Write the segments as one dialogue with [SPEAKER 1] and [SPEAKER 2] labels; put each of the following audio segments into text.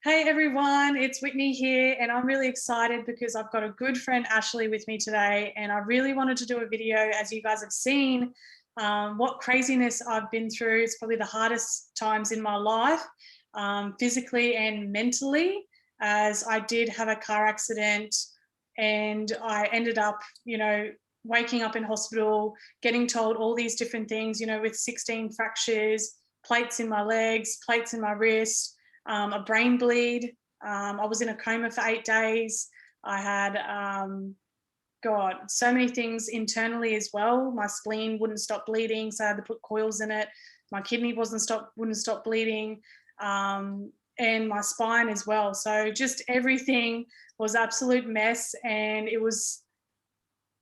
[SPEAKER 1] Hey everyone, it's Whitney here, and I'm really excited because I've got a good friend Ashleigh with me today, and I really wanted to do a video, as you guys have seen, what craziness I've been through. It's probably the hardest times in my life, physically and mentally, as I did have a car accident and I ended up, waking up in hospital, getting told all these different things, with 16 fractures, plates in my legs, plates in my wrist, a brain bleed. I was in a coma for 8 days. I had, so many things internally as well. My spleen wouldn't stop bleeding, so I had to put coils in it. My kidney wouldn't stop bleeding, and my spine as well. So just everything was absolute mess, and it was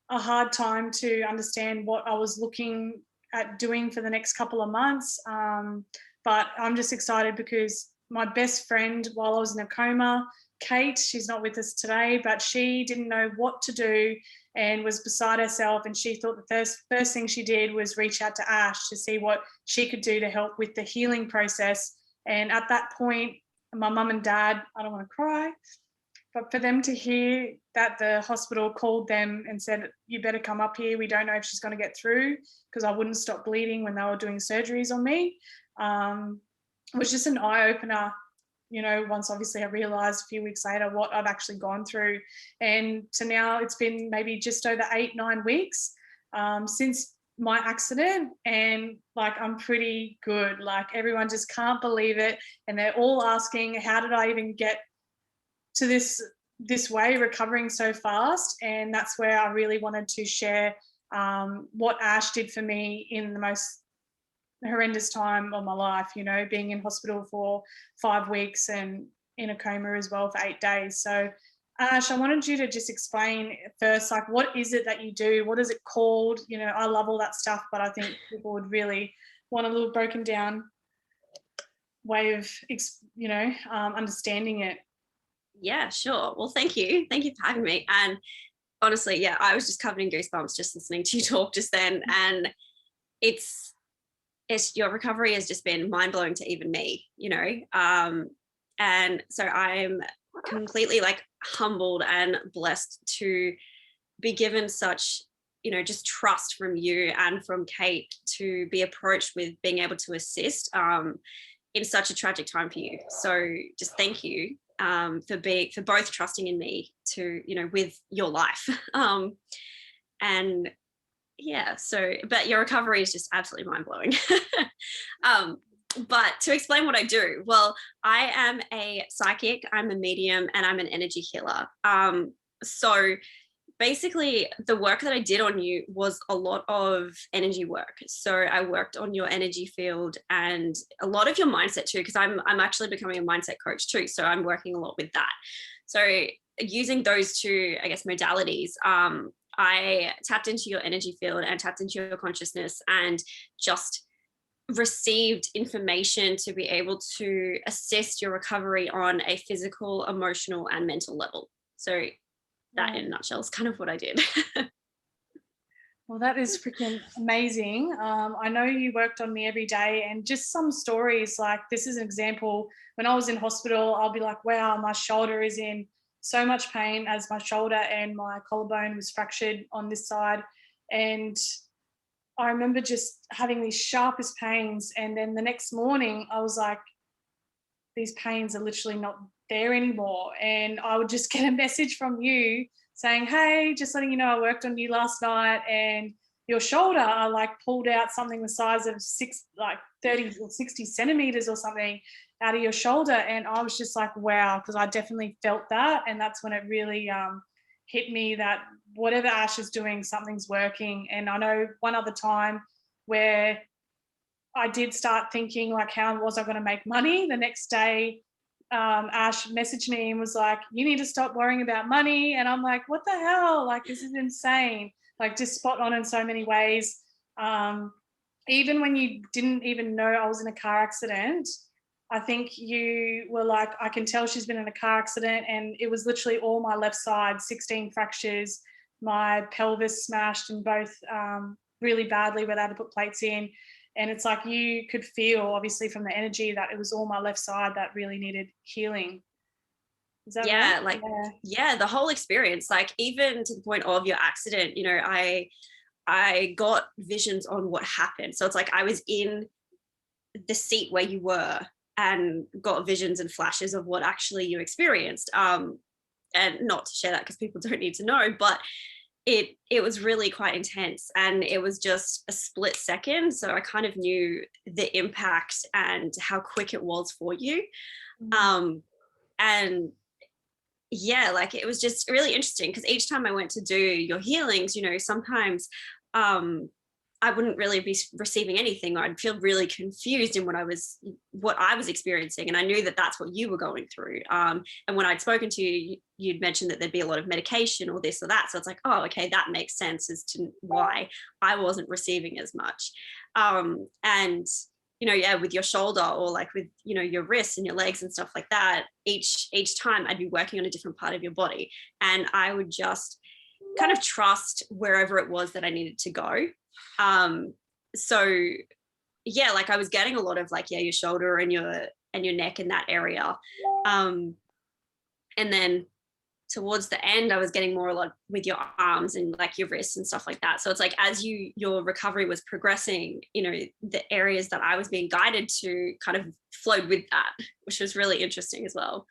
[SPEAKER 1] a hard time to understand what I was looking at doing for the next couple of months. But I'm just excited because my best friend while I was in a coma, Kate, she's not with us today, but she didn't know what to do and was beside herself. And she thought the first thing she did was reach out to Ash to see what she could do to help with the healing process. And at that point, my mum and dad, I don't want to cry, but for them to hear that the hospital called them and said, you better come up here, we don't know if she's going to get through, because I wouldn't stop bleeding when they were doing surgeries on me. It was just an eye-opener, once obviously I realised a few weeks later what I've actually gone through. And to now it's been maybe just over 8-9 weeks since my accident, and like I'm pretty good. Like everyone just can't believe it, and they're all asking, how did I even get to this way, recovering so fast? And that's where I really wanted to share what Ash did for me in the most horrendous time of my life, being in hospital for 5 weeks and in a coma as well for 8 days. So Ash, I wanted you to just explain first, like, what is it that you do? What is it called? I love all that stuff, but I think people would really want a little broken down way of, understanding it.
[SPEAKER 2] Yeah, sure. Well, thank you. Thank you for having me. And honestly, yeah, I was just covered in goosebumps just listening to you talk just then. And it's your recovery has just been mind-blowing to even me, and so I'm completely humbled and blessed to be given such, just trust from you and from Kate to be approached with being able to assist in such a tragic time for you. So just thank you for both trusting in me to, with your life. And yeah, but your recovery is just absolutely mind-blowing. But to explain what I do, well, I am a psychic, I'm a medium, and I'm an energy healer. So basically the work that I did on you was a lot of energy work. So I worked on your energy field and a lot of your mindset too, because I'm actually becoming a mindset coach too. So I'm working a lot with that. So using those two, I guess, modalities, I tapped into your energy field and tapped into your consciousness and just received information to be able to assist your recovery on a physical, emotional, and mental level. So that in a nutshell is kind of what I did.
[SPEAKER 1] Well, that is freaking amazing. I know you worked on me every day, and just some stories, like this is an example. When I was in hospital, I'll be like, wow, my shoulder is in so much pain, as my shoulder and my collarbone was fractured on this side. And I remember just having these sharpest pains. And then the next morning I was like, these pains are literally not there anymore. And I would just get a message from you saying, hey, just letting you know I worked on you last night, and your shoulder, I pulled out something the size of 30 or 60 centimeters or something out of your shoulder. And I was just like, wow, because I definitely felt that. And that's when it really hit me that whatever Ash is doing, something's working. And I know one other time where I did start thinking, like, how was I going to make money? The next day, Ash messaged me and was like, you need to stop worrying about money. And I'm like, what the hell? Like, this is insane. Like, just spot on in so many ways. Even when you didn't even know I was in a car accident, I think you were like, I can tell she's been in a car accident. And it was literally all my left side, 16 fractures, my pelvis smashed in both really badly where they had to put plates in. And it's like you could feel, obviously, from the energy that it was all my left side that really needed healing. Is that right?
[SPEAKER 2] Yeah, like, yeah, the whole experience, like even to the point of your accident, you know, I got visions on what happened. So it's like I was in the seat where you were and got visions and flashes of what actually you experienced. And not to share that because people don't need to know, but it was really quite intense, and it was just a split second. So I kind of knew the impact and how quick it was for you. Um, and yeah, like it was just really interesting because each time I went to do your healings, you know, sometimes I wouldn't really be receiving anything, or I'd feel really confused in what I was experiencing, and I knew that that's what you were going through. And when I'd spoken to you, you'd mentioned that there'd be a lot of medication or this or that, so it's like, oh, okay, that makes sense as to why I wasn't receiving as much. And you know, yeah, with your shoulder or like with, you know, your wrists and your legs and stuff like that, each time I'd be working on a different part of your body, and I would just kind of trust wherever it was that I needed to go. So yeah, like I was getting a lot of like, yeah, your shoulder and your neck in that area. And then towards the end, I was getting more a lot with your arms and like your wrists and stuff like that. So it's like as your recovery was progressing, you know, the areas that I was being guided to kind of flowed with that, which was really interesting as well.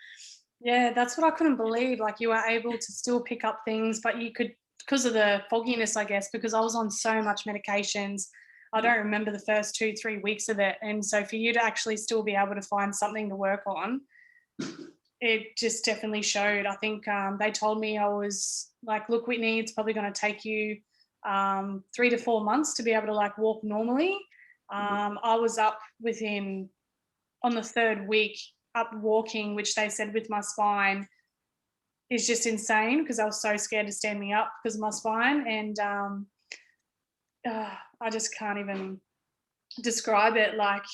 [SPEAKER 1] Yeah, that's what I couldn't believe. Like you were able to still pick up things, but you could, because of the fogginess, I guess, because I was on so much medications. I don't remember the first 2-3 weeks of it. And so for you to actually still be able to find something to work on, it just definitely showed. I think they told me, I was like, look, Whitney, it's probably going to take you 3 to 4 months to be able to like walk normally. I was up within, on the third week, up walking, which they said with my spine is just insane because I was so scared to stand me up because of my spine. And I just can't even describe it. Like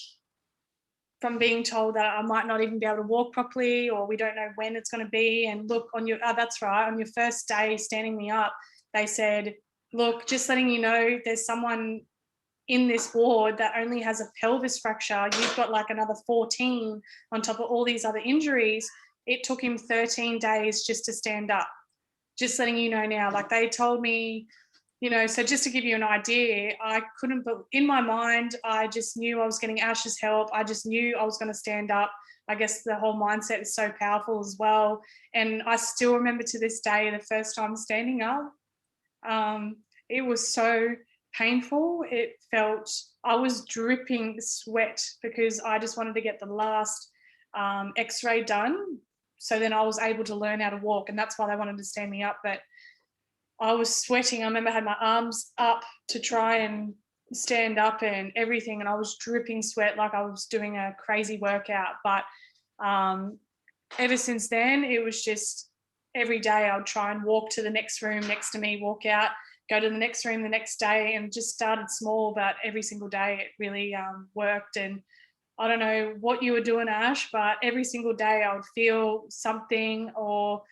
[SPEAKER 1] from being told that I might not even be able to walk properly, or we don't know when it's going to be. And look, on your, that's right, on your first day standing me up, they said, look, just letting you know, there's someone in this ward that only has a pelvis fracture. You've got like another 14 on top of all these other injuries. It took him 13 days just to stand up. Just letting you know now. Like they told me, you know, so just to give you an idea, I couldn't, but in my mind, I just knew I was getting Ash's help. I just knew I was going to stand up. I guess the whole mindset is so powerful as well. And I still remember to this day, the first time standing up, it was so painful. It felt, I was dripping sweat because I just wanted to get the last x-ray done. So then I was able to learn how to walk, and that's why they wanted to stand me up. But I was sweating. I remember I had my arms up to try and stand up and everything, and I was dripping sweat like I was doing a crazy workout. But ever since then, it was just every day I would try and walk to the next room next to me, walk out, go to the next room the next day, and just started small, but every single day it really worked. And I don't know what you were doing, Ash, but every single day I would feel something, or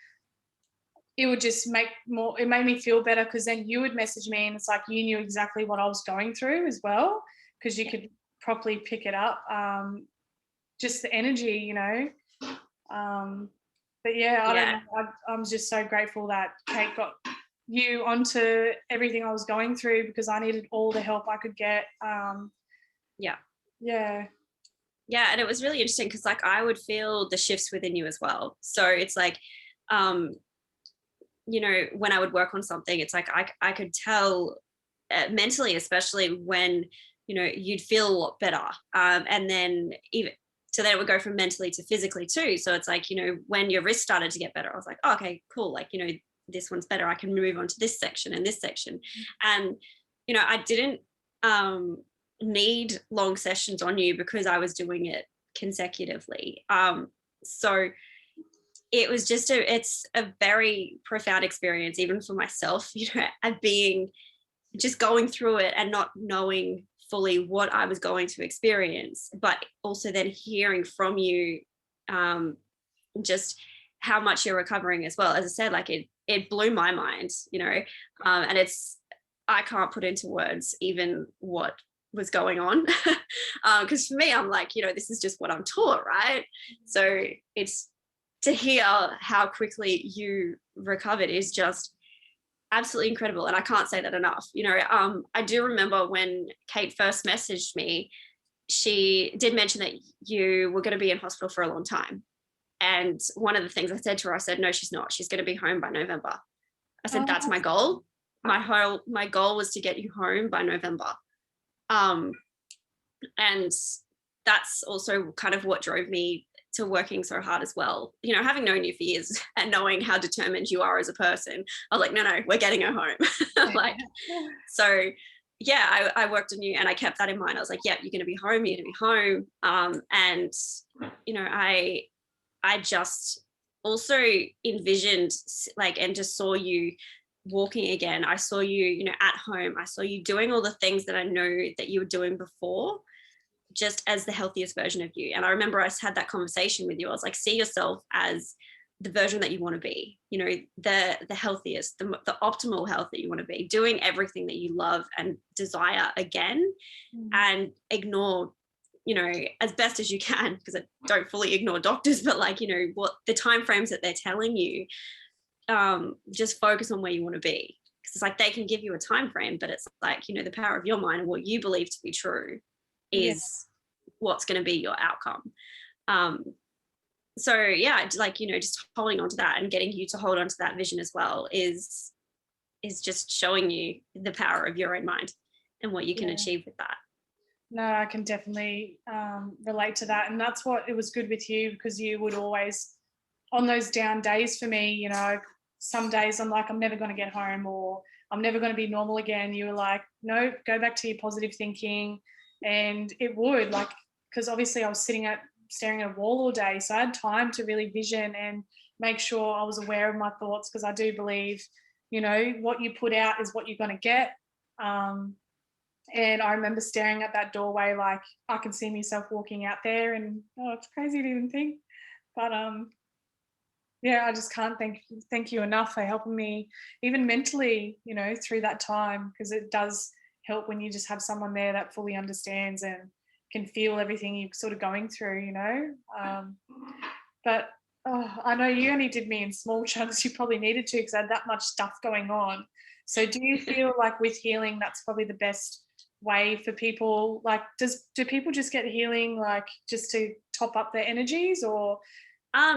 [SPEAKER 1] it would just make more, it made me feel better because then you would message me and it's like you knew exactly what I was going through as well, because you could properly pick it up. Just the energy, you know. But yeah, I don't know. I'm just so grateful that Kate got you onto everything I was going through, because I needed all the help I could get.
[SPEAKER 2] Yeah, and it was really interesting because like I would feel the shifts within you as well. So it's like you know, when I would work on something, it's like I could tell mentally, especially when, you know, you'd feel a lot better. And then even so then it would go from mentally to physically too. So it's like, you know, when your wrist started to get better, I was like, oh, okay, cool. Like, you know, this one's better. I can move on to this section and this section. And, you know, I didn't need long sessions on you because I was doing it consecutively. So it was just it's a very profound experience, even for myself, you know, and being just going through it and not knowing fully what I was going to experience, but also then hearing from you just how much you're recovering as well. As I said, like it blew my mind, you know, and I can't put into words even what was going on. Because for me, I'm like, this is just what I'm taught, right? So it's to hear how quickly you recovered is just absolutely incredible. And I can't say that enough. I do remember when Kate first messaged me, she did mention that you were going to be in hospital for a long time. And one of the things I said to her, I said, no, she's not. She's going to be home by November. I said, that's my goal. My goal was to get you home by November. And that's also kind of what drove me to working so hard as well. Having known you for years and knowing how determined you are as a person, I was like, no, we're getting her home. So yeah, I worked on you and I kept that in mind. I was like, yeah, you're going to be home. You're going to be home. And, I just also envisioned and just saw you walking again. I saw you, at home. I saw you doing all the things that I know that you were doing before, just as the healthiest version of you. And I remember I had that conversation with you. I was like, see yourself as the version that you want to be, the healthiest, the optimal health that you want to be, doing everything that you love and desire again, and ignore, as best as you can, because I don't fully ignore doctors, but what the timeframes that they're telling you, just focus on where you want to be. Because it's they can give you a time frame, but it's the power of your mind and what you believe to be true is what's going to be your outcome. So yeah, just holding on to that and getting you to hold on to that vision as well is just showing you the power of your own mind and what you can achieve with that.
[SPEAKER 1] No, I can definitely relate to that. And that's what it was good with you, because you would always, on those down days for me, some days I'm like, I'm never going to get home, or I'm never going to be normal again. You were like, no, go back to your positive thinking. And it would, because obviously I was staring at a wall all day. So I had time to really vision and make sure I was aware of my thoughts, because I do believe, what you put out is what you're going to get. And I remember staring at that doorway, I can see myself walking out there, and it's crazy to even think. But yeah, I just can't thank you enough for helping me, even mentally, through that time, because it does help when you just have someone there that fully understands and can feel everything you're sort of going through, But I know you only did me in small chunks. You probably needed to, because I had that much stuff going on. So do you feel like with healing, that's probably the best way for people? Do people just get healing just to top up their energies, or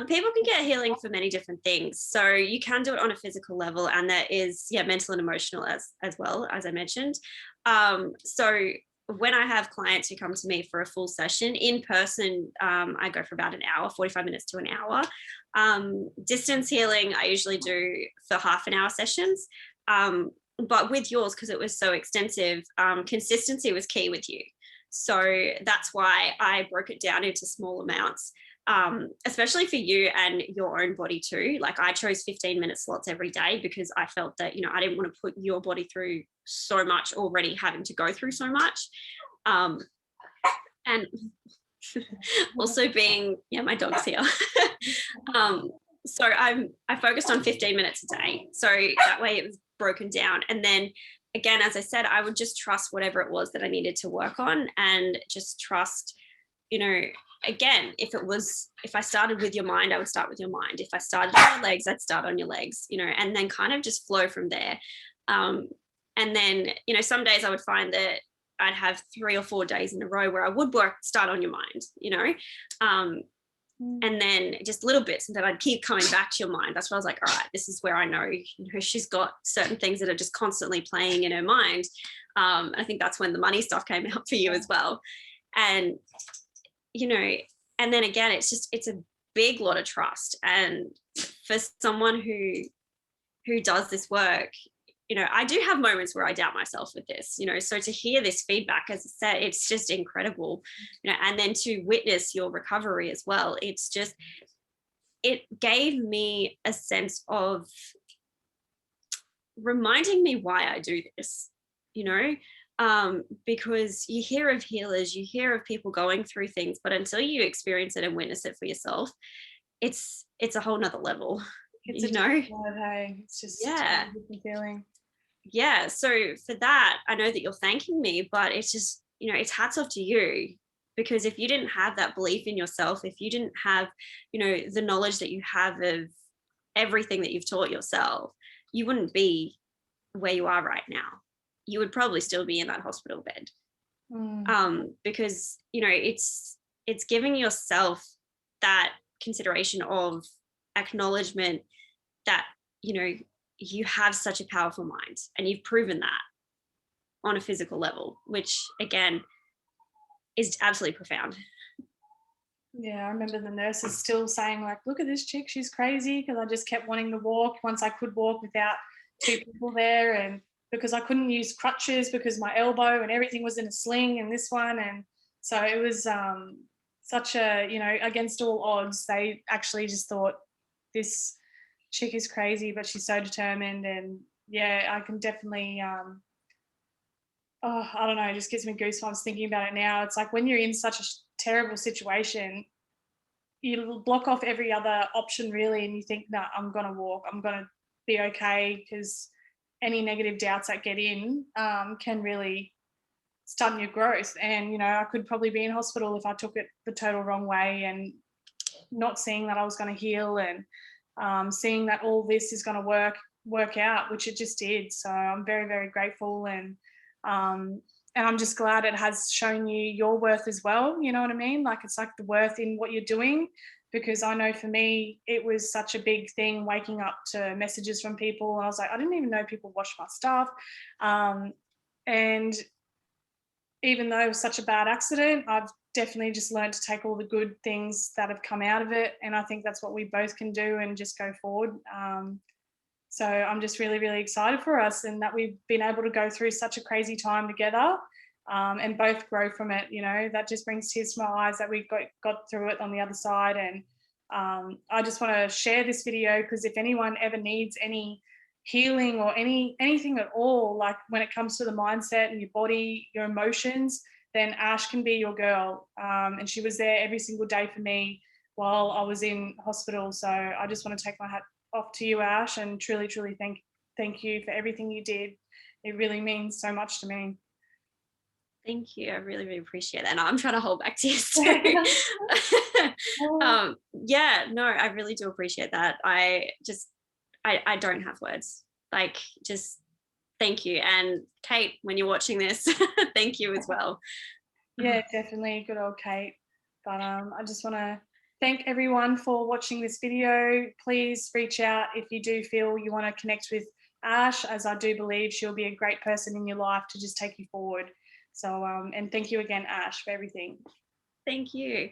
[SPEAKER 2] people can get healing for many different things? So you can do it on a physical level, and that is mental and emotional as well, as I mentioned. So when I have clients who come to me for a full session in person, I go for about an hour, 45 minutes to an hour. Distance healing I usually do for half an hour sessions. But with yours, because it was so extensive, consistency was key with you. So that's why I broke it down into small amounts, especially for you and your own body too. I chose 15-minute slots every day, because I felt that, I didn't want to put your body through so much already, having to go through so much. And also being, my dog's here. So I focused on 15 minutes a day. So that way it was broken down. And then again, as I said, I would just trust whatever it was that I needed to work on, and just trust, again, if I started with your mind, I would start with your mind. If I started on your legs, I'd start on your legs, and then kind of just flow from there. And then, some days I would find that I'd have 3 or 4 days in a row where I would start on your mind, and then just little bits, and then I'd keep coming back to your mind. That's why I was like, all right, this is where I know, she's got certain things that are just constantly playing in her mind. I think that's when the money stuff came out for you as well. And, and then again, it's a big lot of trust. And for someone who does this work, I do have moments where I doubt myself with this, so to hear this feedback, as I said, it's just incredible, and then to witness your recovery as well. It gave me a sense of reminding me why I do this, because you hear of healers, you hear of people going through things, but until you experience it and witness it for yourself, it's a whole nother level. It's
[SPEAKER 1] it's just a different feeling.
[SPEAKER 2] Yeah, so for that, I know that you're thanking me, but it's just you know, it's hats off to you, because if you didn't have that belief in yourself, if you didn't have, you know, the knowledge that you have of everything that you've taught yourself, you wouldn't be where you are right now. You would probably still be in that hospital bed. Because, you know, it's giving yourself that consideration of acknowledgement that, you know, you have such a powerful mind, and you've proven that on a physical level, which again is absolutely profound.
[SPEAKER 1] Yeah, I remember the nurses still saying like, look at this chick, she's crazy, because I just kept wanting to walk once I could walk without two people there, and because I couldn't use crutches because my elbow and everything was in a sling and this one. And so it was such a, you know, against all odds, they actually just thought this chick is crazy, but she's so determined. And yeah, I can definitely I don't know, it just gives me goosebumps thinking about it now. It's like when you're in such a terrible situation, you block off every other option really, and you think, no, I'm gonna walk, I'm gonna be okay, because any negative doubts that get in can really stunt your growth. And you know, I could probably be in hospital if I took it the total wrong way, and not seeing that I was going to heal, and seeing that all this is going to work out, which it just did. So I'm very, very grateful, and I'm just glad it has shown you your worth as well. You know what I mean? Like, it's like the worth in what you're doing, because I know for me, it was such a big thing waking up to messages from people. And I was like, I didn't even know people watched my stuff. And even though it was such a bad accident, I've definitely just learned to take all the good things that have come out of it. And I think that's what we both can do and just go forward. So I'm just really, really excited for us, and that we've been able to go through such a crazy time together, and both grow from it. You know, that just brings tears to my eyes that we got through it on the other side. And I just want to share this video, because if anyone ever needs any healing or anything at all, like when it comes to the mindset and your body, your emotions, then Ash can be your girl. And she was there every single day for me while I was in hospital. So I just want to take my hat off to you, Ash, and truly, truly thank you for everything you did. It really means so much to me.
[SPEAKER 2] Thank you. I really, really appreciate that. And I'm trying to hold back tears too. Yeah, no, I really do appreciate that. I don't have words. Like, just thank you. And Kate, when you're watching this, thank you as well.
[SPEAKER 1] Yeah, definitely. Good old Kate. But I just want to thank everyone for watching this video. Please reach out if you do feel you want to connect with Ash, as I do believe she'll be a great person in your life to just take you forward. So, and thank you again, Ash, for everything.
[SPEAKER 2] Thank you.